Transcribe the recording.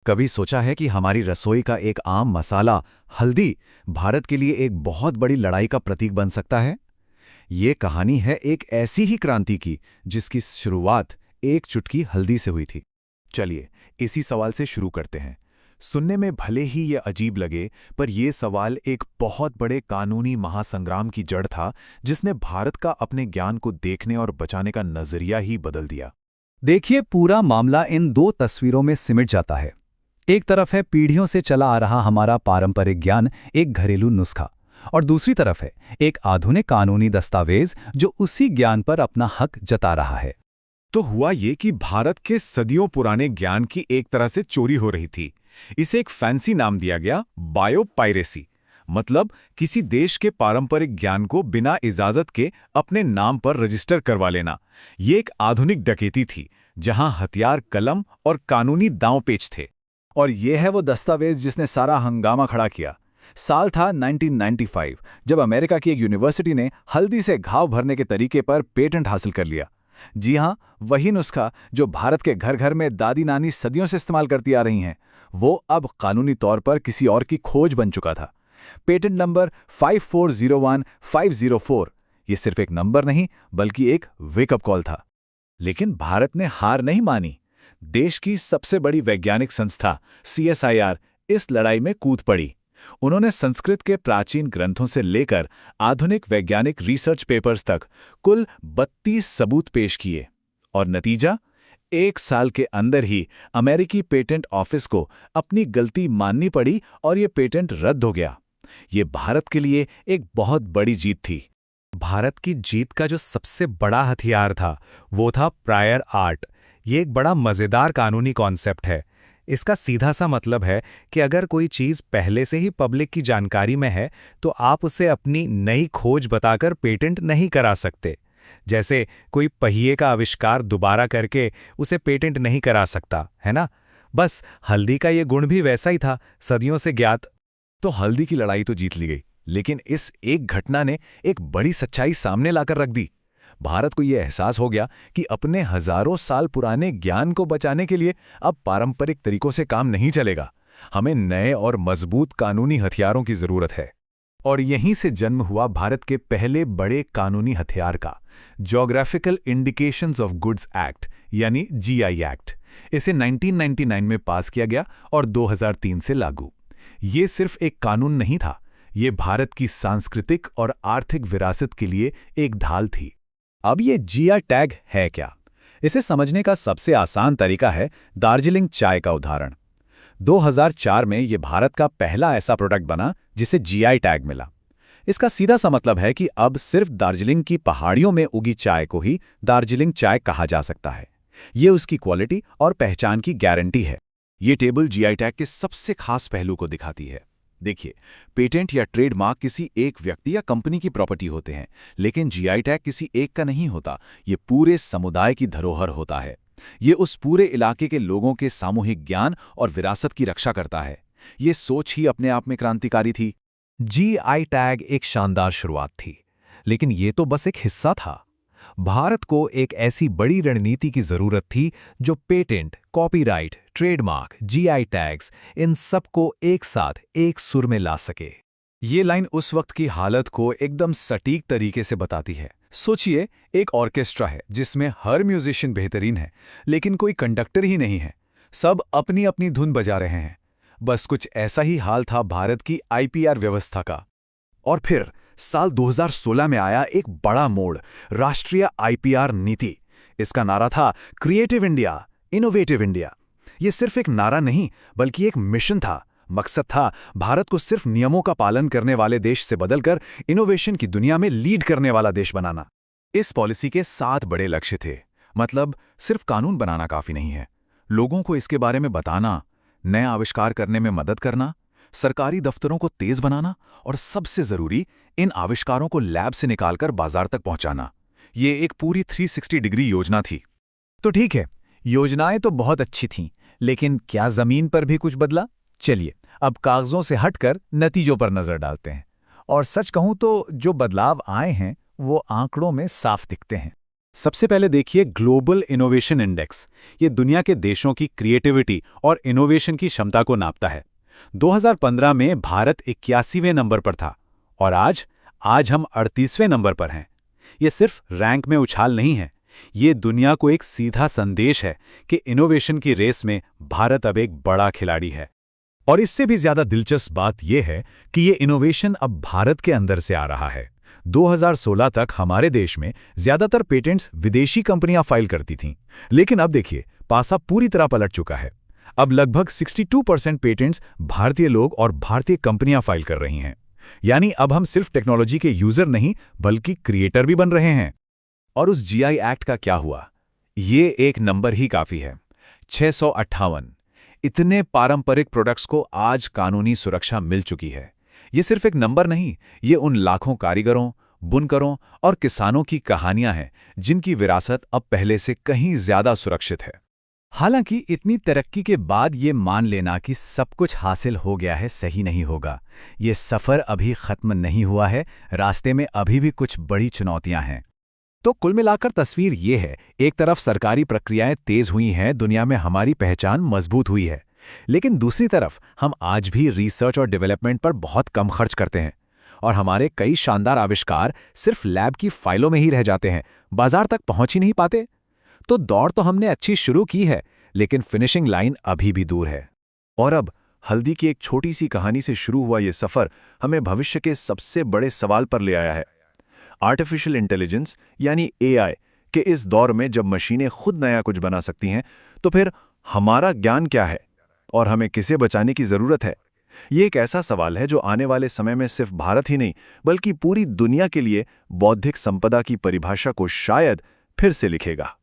कभी सोचा है कि हमारी रसोई का एक आम मसाला, हल्दी, भारत के लिए एक बहुत बड़ी लड़ाई का प्रतीक बन सकता है? ये कहानी है एक ऐसी ही क्रांति की, जिसकी शुरुआत एक चुटकी हल्दी से हुई थी। चलिए इसी सवाल से शुरू करते हैं। सुनने में भले ही ये अजीब लगे, पर यह सवाल एक बहुत बड़े कानूनी महासंग्राम की जड़ था, जिसने भारत का अपने ज्ञान को देखने और बचाने का नजरिया ही बदल दिया। देखिए, पूरा मामला इन दो तस्वीरों में सिमट जाता है। एक तरफ है पीढ़ियों से चला आ रहा हमारा पारंपरिक ज्ञान, एक घरेलू नुस्खा, और दूसरी तरफ है एक आधुनिक कानूनी दस्तावेज जो उसी ज्ञान पर अपना हक जता रहा है। तो हुआ ये कि भारत के सदियों पुराने ज्ञान की एक तरह से चोरी हो रही थी। इसे एक फैंसी नाम दिया गया, बायोपायरेसी। मतलब किसी देश के पारंपरिक ज्ञान को बिना इजाजत के अपने नाम पर रजिस्टर करवा लेना। ये एक आधुनिक डकैती थी, जहां हथियार, कलम और कानूनी दांव-पेच थे। और यह है वो दस्तावेज जिसने सारा हंगामा खड़ा किया। साल था 1995, जब अमेरिका की एक यूनिवर्सिटी ने हल्दी से घाव भरने के तरीके पर पेटेंट हासिल कर लिया। जी हाँ, वही नुस्खा जो भारत के घर घर में दादी नानी सदियों से इस्तेमाल करती आ रही हैं, वो अब कानूनी तौर पर किसी और की खोज बन चुका था। Patent number 5401504। ये सिर्फ एक नंबर नहीं, बल्कि एक वेकअप कॉल था। लेकिन भारत ने हार नहीं मानी। देश की सबसे बड़ी वैज्ञानिक संस्था CSIR इस लड़ाई में कूद पड़ी। उन्होंने संस्कृत के प्राचीन ग्रंथों से लेकर आधुनिक वैज्ञानिक रिसर्च पेपर्स तक कुल 32 सबूत पेश किए। और नतीजा, एक साल के अंदर ही अमेरिकी पेटेंट ऑफिस को अपनी गलती माननी पड़ी और ये पेटेंट रद्द हो गया। ये भारत के लिए एक बहुत बड़ी जीत थी। भारत की जीत का जो सबसे बड़ा हथियार था, वो था प्रायर आर्ट। ये एक बड़ा मज़ेदार कानूनी कॉन्सेप्ट है। इसका सीधा सा मतलब है कि अगर कोई चीज़ पहले से ही पब्लिक की जानकारी में है, तो आप उसे अपनी नई खोज बताकर पेटेंट नहीं करा सकते। जैसे कोई पहिए का आविष्कार दोबारा करके उसे पेटेंट नहीं करा सकता, है ना? बस हल्दी का ये गुण भी वैसा ही था, सदियों से ज्ञात। तो हल्दी की लड़ाई तो जीत ली गई, लेकिन इस एक घटना ने एक बड़ी सच्चाई सामने लाकर रख दी। भारत को यह एहसास हो गया कि अपने हजारों साल पुराने ज्ञान को बचाने के लिए अब पारंपरिक तरीकों से काम नहीं चलेगा। हमें नए और मजबूत कानूनी हथियारों की जरूरत है। और यहीं से जन्म हुआ भारत के पहले बड़े कानूनी हथियार का, geographical indications of goods act, यानी GI एक्ट। इसे 1999 में पास किया गया और 2003 से लागू। ये सिर्फ एक कानून नहीं था, ये भारत की सांस्कृतिक और आर्थिक विरासत के लिए एक ढाल थी। अब ये GI टैग है क्या? इसे समझने का सबसे आसान तरीका है दार्जिलिंग चाय का उदाहरण। 2004 में ये भारत का पहला ऐसा प्रोडक्ट बना जिसे GI टैग मिला। इसका सीधा सा मतलब है कि अब सिर्फ दार्जिलिंग की पहाड़ियों में उगी चाय को ही दार्जिलिंग चाय कहा जा सकता है। ये उसकी क्वालिटी और पहचान की गारंटी है। ये टेबल GI टैग के सबसे खास पहलू को दिखाती है। देखिए, पेटेंट या ट्रेडमार्क किसी एक व्यक्ति या कंपनी की प्रॉपर्टी होते हैं, लेकिन GI टैग किसी एक का नहीं होता। ये पूरे समुदाय की धरोहर होता है। ये उस पूरे इलाके के लोगों के सामूहिक ज्ञान और विरासत की रक्षा करता है। ये सोच ही अपने आप में क्रांतिकारी थी। GI टैग एक शानदार शुरुआत थी, लेकिन ये तो बस एक हिस्सा था। भारत को एक ऐसी बड़ी रणनीति की जरूरत थी जो patent, copyright, trademark, GI tags, इन सब को एक साथ एक सुर में ला सके। ये लाइन उस वक्त की हालत को एकदम सटीक तरीके से बताती है। सोचिए, एक ऑर्केस्ट्रा है जिसमें हर म्यूजिशियन बेहतरीन है, लेकिन कोई कंडक्टर ही नहीं है। सब अपनी अपनी धुन बजा रहे हैं। बस कुछ ऐसा ही हाल था भारत की IPR व्यवस्था का। और फिर साल 2016 में आया एक बड़ा मोड़, राष्ट्रीय IPR नीति। इसका नारा था क्रिएटिव इंडिया, इनोवेटिव इंडिया। ये सिर्फ एक नारा नहीं, बल्कि एक मिशन था। मकसद था भारत को सिर्फ नियमों का पालन करने वाले देश से बदलकर इनोवेशन की दुनिया में लीड करने वाला देश बनाना। इस पॉलिसी के 7 बड़े लक्ष्य थे। मतलब सिर्फ कानून बनाना काफी नहीं है, लोगों को इसके बारे में बताना, नए आविष्कार करने में मदद करना, सरकारी दफ्तरों को तेज बनाना और सबसे जरूरी, इन आविष्कारों को लैब से निकालकर बाजार तक पहुंचाना। ये एक पूरी 360 डिग्री योजना थी। तो ठीक है, योजनाएं तो बहुत अच्छी थीं, लेकिन क्या जमीन पर भी कुछ बदला? चलिए, अब कागजों से हटकर नतीजों पर नजर डालते हैं। और सच कहूं तो जो बदलाव आए हैं, वो आंकड़ों में साफ दिखते हैं। सबसे पहले देखिए ग्लोबल इनोवेशन इंडेक्स। ये दुनिया के देशों की क्रिएटिविटी और इनोवेशन की क्षमता को नापता है। 2015 में भारत 81वें नंबर पर था और आज हम 38वें नंबर पर हैं। ये सिर्फ रैंक में उछाल नहीं है, ये दुनिया को एक सीधा संदेश है कि इनोवेशन की रेस में भारत अब एक बड़ा खिलाड़ी है। और इससे भी ज्यादा दिलचस्प बात यह है कि ये इनोवेशन अब भारत के अंदर से आ रहा है। 2016 तक हमारे देश में ज्यादातर पेटेंट्स विदेशी कंपनियां फाइल करती थीं, लेकिन अब देखिए पासा पूरी तरह पलट चुका है। अब लगभग 62% पेटेंट्स भारतीय लोग और भारतीय कंपनियां फाइल कर रही हैं। यानी अब हम सिर्फ टेक्नोलॉजी के यूजर नहीं बल्कि क्रिएटर भी बन रहे हैं। और उस जीआई एक्ट का क्या हुआ? ये एक नंबर ही काफी है, 658। इतने पारंपरिक प्रोडक्ट्स को आज कानूनी सुरक्षा मिल चुकी है। ये सिर्फ एक नंबर नहीं, ये उन लाखों कारीगरों, बुनकरों और किसानों की कहानियां हैं जिनकी विरासत अब पहले से कहीं ज्यादा सुरक्षित है। हालांकि इतनी तरक्की के बाद ये मान लेना कि सब कुछ हासिल हो गया है सही नहीं होगा। ये सफ़र अभी ख़त्म नहीं हुआ है, रास्ते में अभी भी कुछ बड़ी चुनौतियां हैं। तो कुल मिलाकर तस्वीर ये है, एक तरफ सरकारी प्रक्रियाएं तेज हुई हैं, दुनिया में हमारी पहचान मजबूत हुई है, लेकिन दूसरी तरफ हम आज भी रिसर्च और डेवलपमेंट पर बहुत कम खर्च करते हैं और हमारे कई शानदार आविष्कार सिर्फ लैब की फाइलों में ही रह जाते हैं, बाजार तक पहुंच ही नहीं पाते। तो दौड़ तो हमने अच्छी शुरू की है, लेकिन फिनिशिंग लाइन अभी भी दूर है। और अब हल्दी की एक छोटी सी कहानी से शुरू हुआ ये सफ़र हमें भविष्य के सबसे बड़े सवाल पर ले आया है। आर्टिफिशियल इंटेलिजेंस यानी एआई के इस दौर में जब मशीनें खुद नया कुछ बना सकती हैं, तो फिर हमारा ज्ञान क्या है और हमें किसे बचाने की ज़रूरत है? ये एक ऐसा सवाल है जो आने वाले समय में सिर्फ भारत ही नहीं बल्कि पूरी दुनिया के लिए बौद्धिक संपदा की परिभाषा को शायद फिर से लिखेगा।